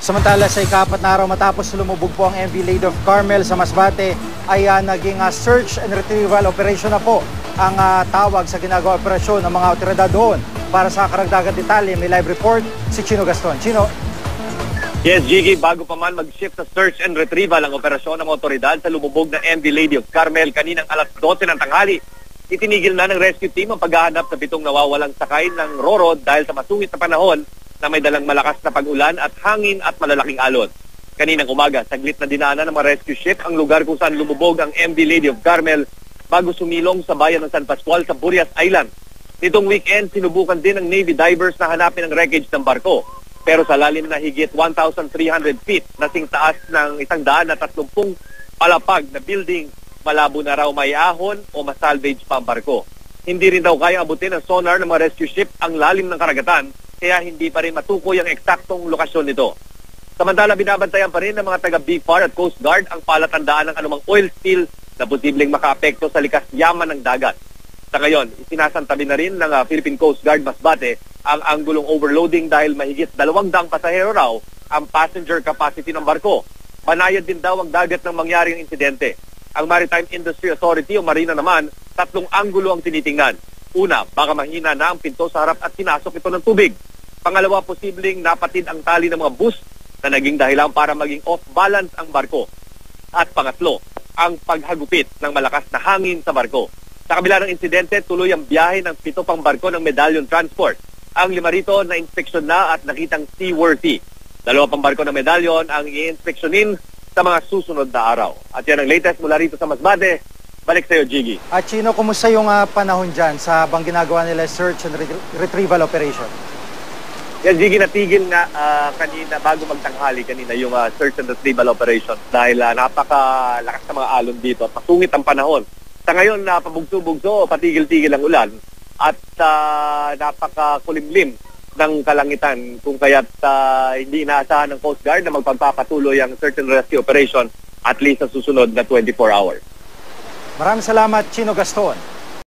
Samantala sa ika-4 na araw matapos lumubog po ang MV Lady of Carmel sa Masbate ay naging search and retrieval operation na po ang tawag sa ginagawa operasyon ng mga otoridad doon. Para sa karagdagang detalye, may live report si Chino Gaston. Chino? Yes, Gigi, bago pa man mag-shift sa search and retrieval ang operasyon ng otoridad sa lumubog na MV Lady of Carmel kaninang alas 12 ng tanghali, itinigil na ng rescue team ang paghahanap sa 7 nawawalang sakay ng Roro dahil sa masungit na panahon na may dalang malakas na pag-ulan at hangin at malalaking alon. Kaninang umaga, saglit na dinaanan ng mga rescue ship ang lugar kung saan lumubog ang MV Lady of Carmel bago sumilong sa bayan ng San Pascual sa Burias Island. Nitong weekend, sinubukan din ng Navy divers na hanapin ang wreckage ng barko. Pero sa lalim na higit 1,300 feet, nasing taas ng 130 palapag na building, malabo na raw may ahon o masalvage pa ang barko. Hindi rin daw kaya abutin ng sonar ng mga rescue ship ang lalim ng karagatan, kaya hindi pa rin matukoy ang eksaktong lokasyon nito. Samantala, binabantayan pa rin ng mga taga-BFAR at Coast Guard ang palatandaan ng anumang oil spill na posibleng makaapekto sa likas yaman ng dagat. Sa ngayon, isinasantabi na rin ng Philippine Coast Guard Masbate ang anggulong overloading dahil mahigit 200 pasahero raw ang passenger capacity ng barko. Banayad din daw ang dagat ng mangyaring insidente. Ang Maritime Industry Authority o Marina naman, 3 anggulo ang tinitingnan. Una, baka mahina na ang pinto sa harap at sinasok ito ng tubig. Pangalawa, posibleng napatid ang tali ng mga bus na naging dahilan para maging off-balance ang barko. At pangatlo, ang paghagupit ng malakas na hangin sa barko. Sa kabila ng insidente, tuloy ang biyahe ng 7 pang barko ng Medallion Transport. Ang 5 rito na inspeksyon na at nakitang seaworthy. 2 pang barko ng Medallion ang i-inspeksyonin sa mga susunod na araw. At yan ang latest mula rito sa Masbate. Balik sa iyo, Jiggy. At Chino, kumusta yung panahon dyan sa bang ginagawa nila search and retrieval operation? Yan, Jiggy, natigil nga kanina bago magtanghali kanina yung search and retrieval operation dahil napakalakas na mga alon dito at masungit ang panahon. Sa ngayon, pabugso-bugso, patigil-tigil ang ulan at napakakulimlim ng kalangitan kung kaya't hindi inaasahan ng Coast Guard na magpagpapatuloy ang search and rescue operation at least sa susunod na 24 hours. Maraming salamat, Chino Gaston.